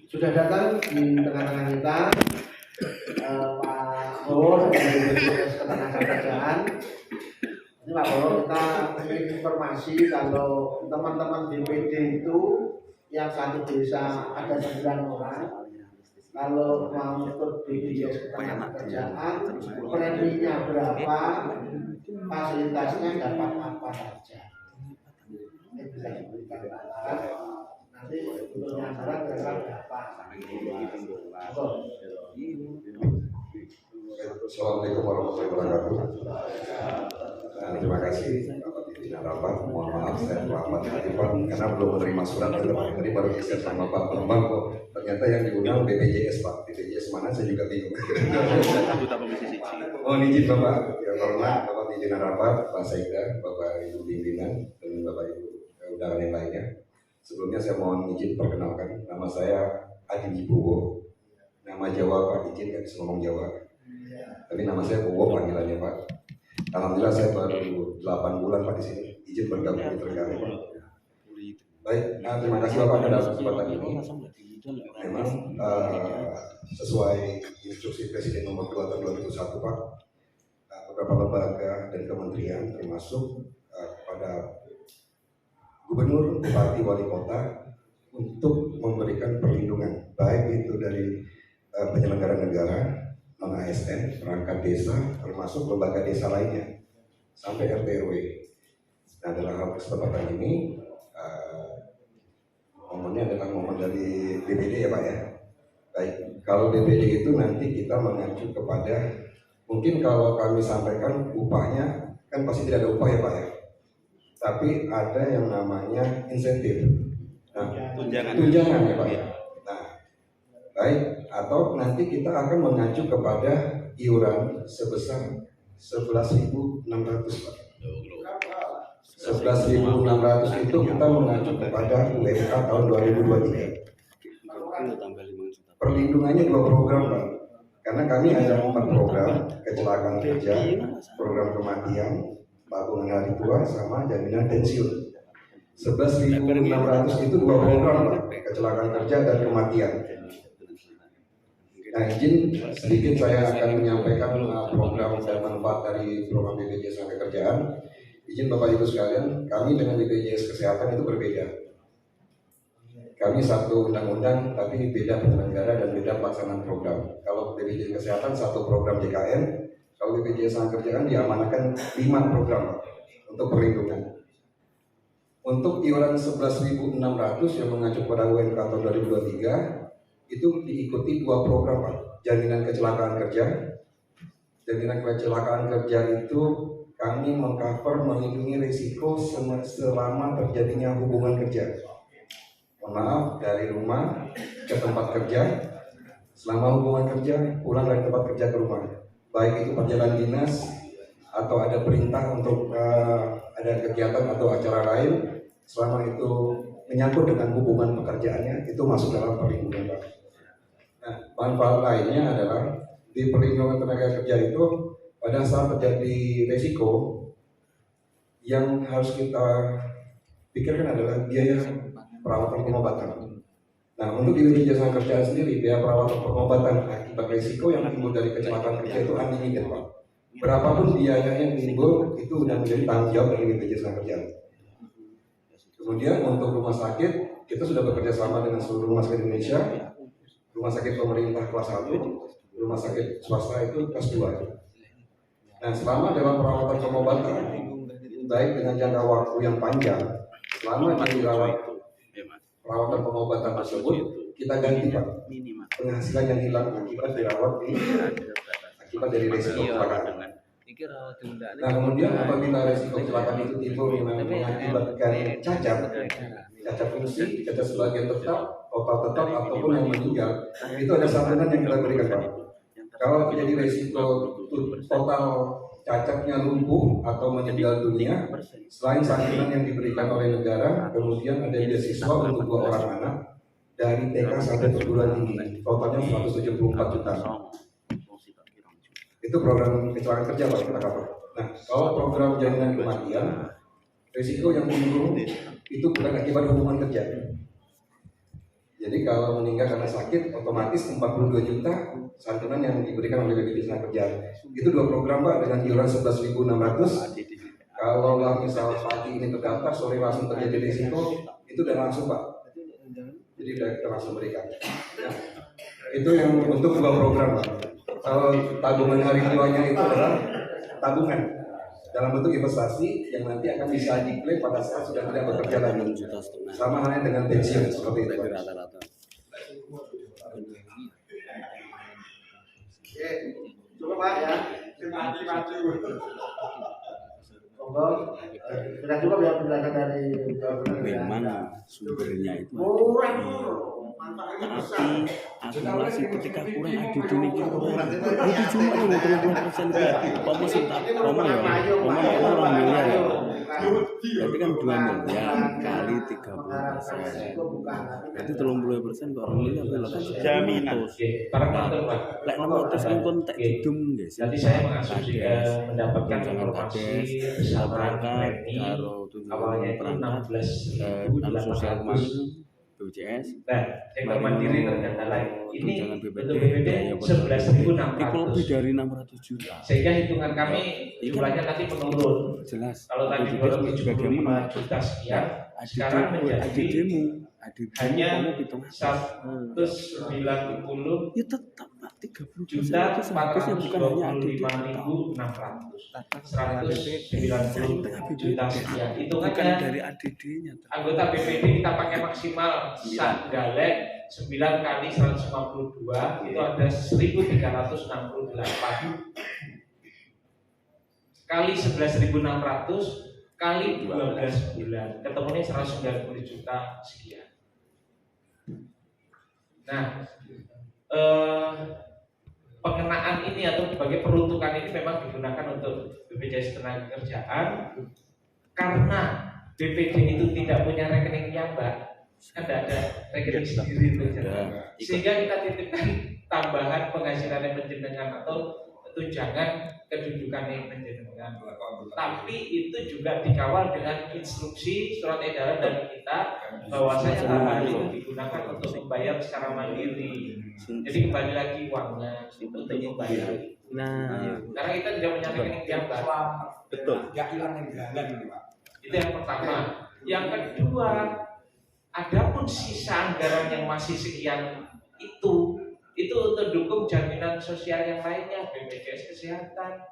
sudah datang di tengah-tengah kita Pak Bowo dari BPJS Ketenagakerjaan. Ini Pak Bowo, kita ingin informasi kalau teman-teman DPD itu yang satu desa ada 9 orang. Kalau mau ikut BPJS Ketenagakerjaan, preminya berapa, fasilitasnya dapat apa saja. Ini bisa diberikan nanti untuk nyamaran kira-kira berapa. Assalamualaikum warahmatullahi wabarakatuh. Terima kasih Bapak Pimpinan Rapat. Mohon maaf saya terlambat karena belum menerima surat tadi baru geser sama Pak Bambang kok. Ternyata yang diundang BPJS Pak. BPJS mana saya juga bingung. Oh izin Bapak, yang hormat Bapak Pimpinan Rapat, Pak Sekda, Bapak Ibu Pimpinan dan Bapak Ibu undangan yang lainnya. Sebelumnya saya mohon izin perkenalkan, nama saya Adi Wibowo. Nama Jawa Pak, izin nggak bisa ngomong Jawa. Tapi nama saya Bowo panggilannya Pak. Alhamdulillah saya baru 8 bulan Pak di sini. Izin bergabung di Trenggalek. Baik, terima kasih Bapak pada kesempatan ini. Memang sesuai instruksi Presiden nomor 2 tahun 2001 Pak, beberapa lembaga dan kementerian termasuk kepada Gubernur, Bupati, Wali Kota untuk memberikan perlindungan baik itu dari penyelenggara negara, non-ASN, perangkat desa, termasuk lembaga desa lainnya sampai RT/RW. Nah dalam hal kesempatan ini momennya adalah momen dari BPD ya Pak ya. Baik, kalau BPD itu nanti kita mengacu kepada, mungkin kalau kami sampaikan upahnya kan pasti tidak ada upah ya Pak ya, tapi ada yang namanya insentif. Nah, tunjangan ya Pak ya. Nah, baik, atau nanti kita akan mengacu kepada iuran sebesar 11.600 Pak. 11.600 itu kita mengacu kepada UMK tahun 2023. Perlindungannya 2 program Pak. Karena kami ada 4 program, kecelakaan kerja, program kematian, tabungan hari tua, sama jaminan pensiun. 11.600 itu 2 program Pak, kecelakaan kerja dan kematian. Nah izin sedikit saya akan menyampaikan program dan manfaat dari program BPJS Ketenagakerjaan. Izin Bapak Ibu sekalian, kami dengan BPJS Kesehatan itu berbeda. Kami satu undang-undang tapi beda penyelenggara dan beda pelaksanaan program. Kalau BPJS Kesehatan satu program JKN, kalau BPJS Ketenagakerjaan diamanahkan 5 program untuk perlindungan. Untuk iuran 11.600 yang mengacu pada UMK tahun 2023 itu diikuti 2 program Pak. Jaminan kecelakaan kerja. Jaminan kecelakaan kerja itu kami mengcover melindungi risiko selama terjadinya hubungan kerja. Mohon maaf, dari rumah ke tempat kerja, selama hubungan kerja pulang dari tempat kerja ke rumah, baik itu perjalanan dinas atau ada perintah untuk ada kegiatan atau acara lain, selama itu menyangkut dengan hubungan pekerjaannya, itu masuk dalam perlindungan Pak. Nah, manfaat lainnya adalah di perlindungan tenaga kerja itu pada saat terjadi resiko yang harus kita pikirkan adalah biaya perawatan pengobatan. Nah, untuk di BPJS Ketenagakerjaan sendiri, biaya perawatan pengobatan akibat resiko yang timbul dari kecelakaan kerja itu unlimited Pak. Berapapun biaya yang timbul itu sudah menjadi tanggung jawab dari BPJS Ketenagakerjaan. Kemudian untuk rumah sakit, kita sudah bekerja sama dengan seluruh rumah sakit Indonesia. Rumah sakit pemerintah kelas 1, rumah sakit swasta itu kelas 2. Nah, selama dalam perawatan pengobatan, baik dengan jangka waktu yang panjang, selama dirawat perawatan pengobatan tersebut, kita ganti Pak penghasilan yang hilang akibat dirawat akibat dari resiko kecelakaan. Nah, kemudian apabila resiko kecelakaan itu timbul mengakibatkan cacat fungsi, cacat sebagian tetap, total tetap ataupun yang meninggal, itu ada santunan yang kita berikan Pak. Kalau terjadi resiko total cacatnya lumpuh atau meninggal dunia, selain santunan yang diberikan oleh negara, kemudian ada beasiswa untuk 2 orang anak dari TK sampai perguruan tinggi, totalnya 174 juta. Itu program kecelakaan kerja Pak kita cover. Nah, kalau program jaminan kematian, risiko yang timbul itu bukan akibat hubungan kerja. Jadi kalau meninggal karena sakit, otomatis 42 juta santunan yang diberikan oleh BPJS Tenagakerjaan. Itu 2 program Pak dengan iuran 11.600. Kalau misal pagi ini terdaftar, sore langsung terjadi risiko, itu udah langsung Pak. Jadi udah kita langsung berikan. Nah, itu yang untuk 2 program Pak. Kalau tabungan hari tuanya itu adalah tabungan dalam bentuk investasi yang nanti akan bisa diklaim pada saat sudah tidak bekerja lagi. Sama halnya dengan pensiun seperti itu. Oke, coba Pak ya. Monggo. Sudah cukup ya penjelasan dari Memang sumbernya itu murah. tapi akumulasi ketika kurang ADD ini itu cuma yang 30% kok masih tak ngomong ya ngomong orang miliar ya berarti kan 2 miliar kali 30%. Berarti 30% kok orang miliar kalau kan jaminan lek 600 kan kontak hidung guys. Jadi saya mengasumsikan mendapatkan informasi besaran berangkat PNI karo awalnya itu berangkat 16.800. sosial kemarin BPJS Nah, sektor mandiri ternyata lain. Ini tunjangan untuk BPD 11.600. itu lebih dari 600 juta. Sehingga hitungan kami jumlahnya nanti menurun. Jelas. Kalau tadi BPJS 275 juta sekian, sekarang menjadi hanya 190 ya tetap Pak 30 juta itu seharusnya bukan hanya ADD 425.600 190 juta sekian. bukan Hitungannya dari ADD-nya. anggota BPD kita pakai maksimal sak galek 9 kali 152 itu ada 1.368 kali 11.600 kali 12 bulan ketemunya 190 juta sekian. Nah, pengenaan ini atau sebagai peruntukan ini memang digunakan untuk BPJS Ketenagakerjaan karena BPD itu tidak punya rekening nyabak, kan tidak ada rekening sendiri sehingga kita titipkan tambahan penghasilan yang menjenengan atau tunjangan kedudukan yang menjenengan. Tapi itu juga dikawal dengan instruksi surat edaran dari kita bahwasanya tambahan itu digunakan untuk membayar secara mandiri. Jadi kembali lagi uangnya untuk membayar. Nah, Karena kita tidak punya rekening nyabak. betul. Itu yang pertama. Yang kedua, adapun sisa anggaran yang masih sekian itu untuk dukung jaminan sosial yang lainnya, BPJS Kesehatan.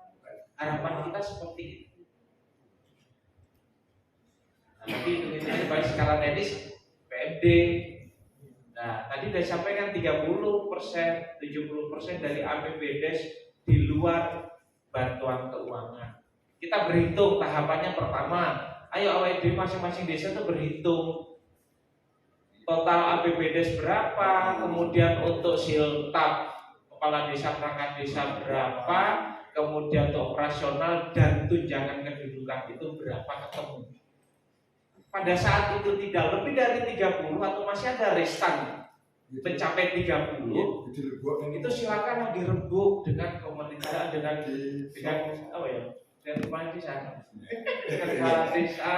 Harapan kita seperti itu. Nah, tapi hitung-hitungannya baik skala teknis PMD. Nah, tadi sudah disampaikan 30%, 70% dari APBDes di luar bantuan keuangan. Kita berhitung tahapannya pertama. Ayo AWD masing-masing desa itu berhitung total APBDes berapa, kemudian untuk siltap kepala desa perangkat desa berapa, kemudian untuk operasional dan tunjangan kedudukan itu berapa ketemu. Pada saat itu tidak lebih dari 30 atau masih ada restan mencapai 30, itu silakan dirembuk dengan komunitas dengan apa ya? Dengan kepala desa. Dengan kepala desa.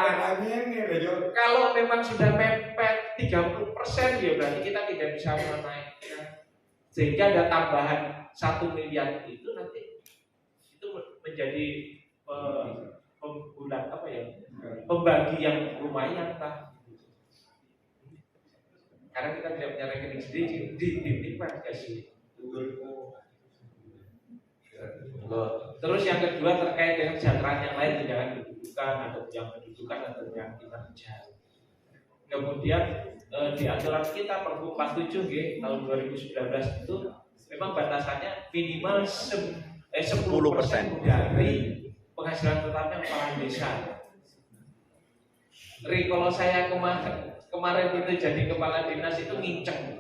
Kalau memang sudah mepet 30% ya berarti kita tidak bisa menaikkan. Sehingga ada tambahan 1 miliar itu nanti itu menjadi pembulan apa ya? Pembagi yang lumayan lah. Karena kita tidak punya rekening sendiri, dititipkan kasih. Terus yang kedua terkait dengan kesejahteraan yang lain, tunjangan kedudukan atau tunjangan kedudukan atau tunjangan kinerja. Kemudian di aturan kita Perpu 47 tahun 2019 itu memang batasannya minimal 10% dari penghasilan tetapnya kepala desa. Kalau saya kemarin itu jadi kepala dinas itu nginceng.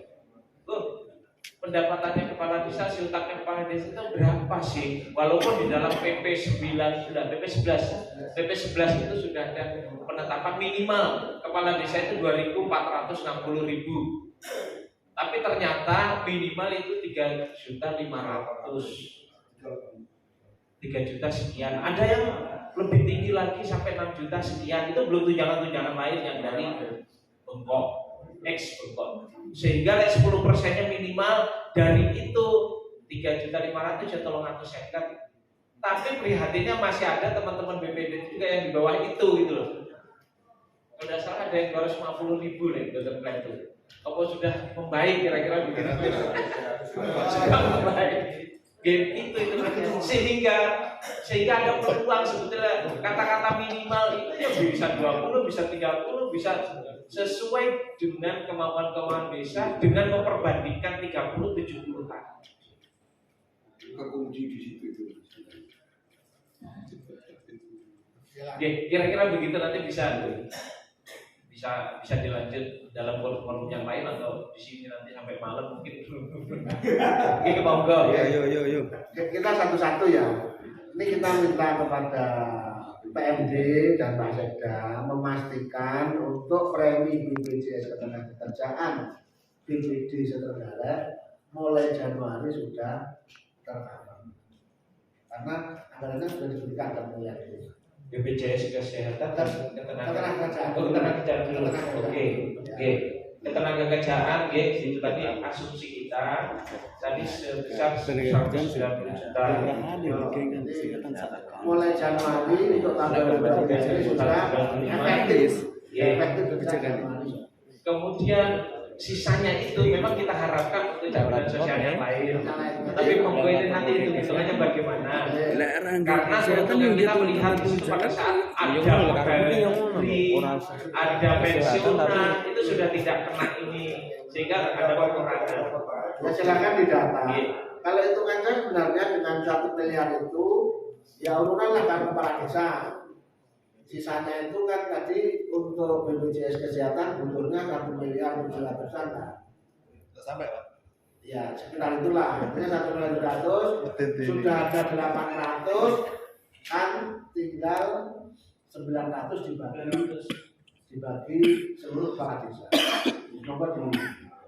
Pendapatannya kepala desa, siltaknya kepala desa itu berapa sih? Walaupun di dalam PP 11 itu sudah ada penetapan minimal kepala desa itu 2.460.000. Tapi ternyata minimal itu 3.500.000. 3 juta sekian. Ada yang lebih tinggi lagi sampai 6 juta sekian. Itu belum tunjangan-tunjangan lain yang dari Bengkok. X ton. Sehingga 10%-nya minimal dari itu 3.500.000 atau 300 hektar. Tapi prihatinnya masih ada teman-teman BPD juga yang di bawah itu gitu loh. Kalau tidak salah ada yang 250.000 nih Dr. Plan itu. Apa sudah membaik kira-kira begitu? Sudah membaik. Game itu sehingga ada peluang sebetulnya kata-kata minimal itu ya bisa 20, bisa 30, bisa sesuai dengan kemampuan desa dengan memperbandingkan 30-70 tahun. Kunci di situ itu. Kira-kira begitu nanti bisa dilanjut dalam forum yang lain atau di sini nanti sampai malam mungkin. Oke, monggo. Yo. Kita satu-satu ya. Ini kita minta kepada PMD dan Pak Sekda memastikan untuk premi BPJS Ketenagakerjaan BPD seterusnya mulai Januari sudah tercover. Karena anggarannya sudah diberikan dan mulai BPJS Kesehatan dan Ketenagakerjaan. Ketenagakerjaan dulu. Oke. Ketenagakerjaan, itu tadi asumsi kita tadi sebesar 190 juta. Mulai Januari untuk tahun 2020 sudah efektif. Efektif sejak Januari. Kemudian sisanya itu memang kita harapkan untuk jaminan sosial yang lain. Tapi monggo ini nanti hitung-hitungannya bagaimana? Karena sebetulnya kita melihat itu pada saat ada mobility, ada pensiunan itu sudah tidak kena ini sehingga ada pengurangan. Ya silakan didata. Kalau hitungannya sebenarnya dengan 1 miliar itu ya urunanlah kan kepala desa. Sisanya itu kan tadi untuk BPJS Kesehatan butuhnya 1.700.000 kan? Sampai Pak? Ya sekitar itulah. Artinya 1.700.000 sudah ada 800 kan tinggal 900 dibagi seluruh kepala desa. Nomor 2.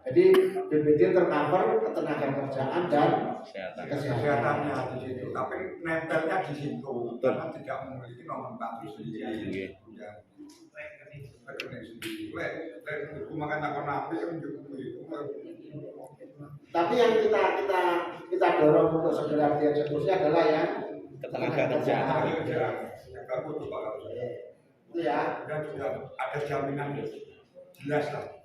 Jadi BPD tercover ketenagakerjaan dan kesehatannya di situ, tapi nempelnya di situ karena tidak memiliki nomenklatur sendiri. Tapi yang kita dorong untuk segera dieksekusi adalah yang ketenagakerjaan. Itu ya. Dan juga ada jaminan jelas lah.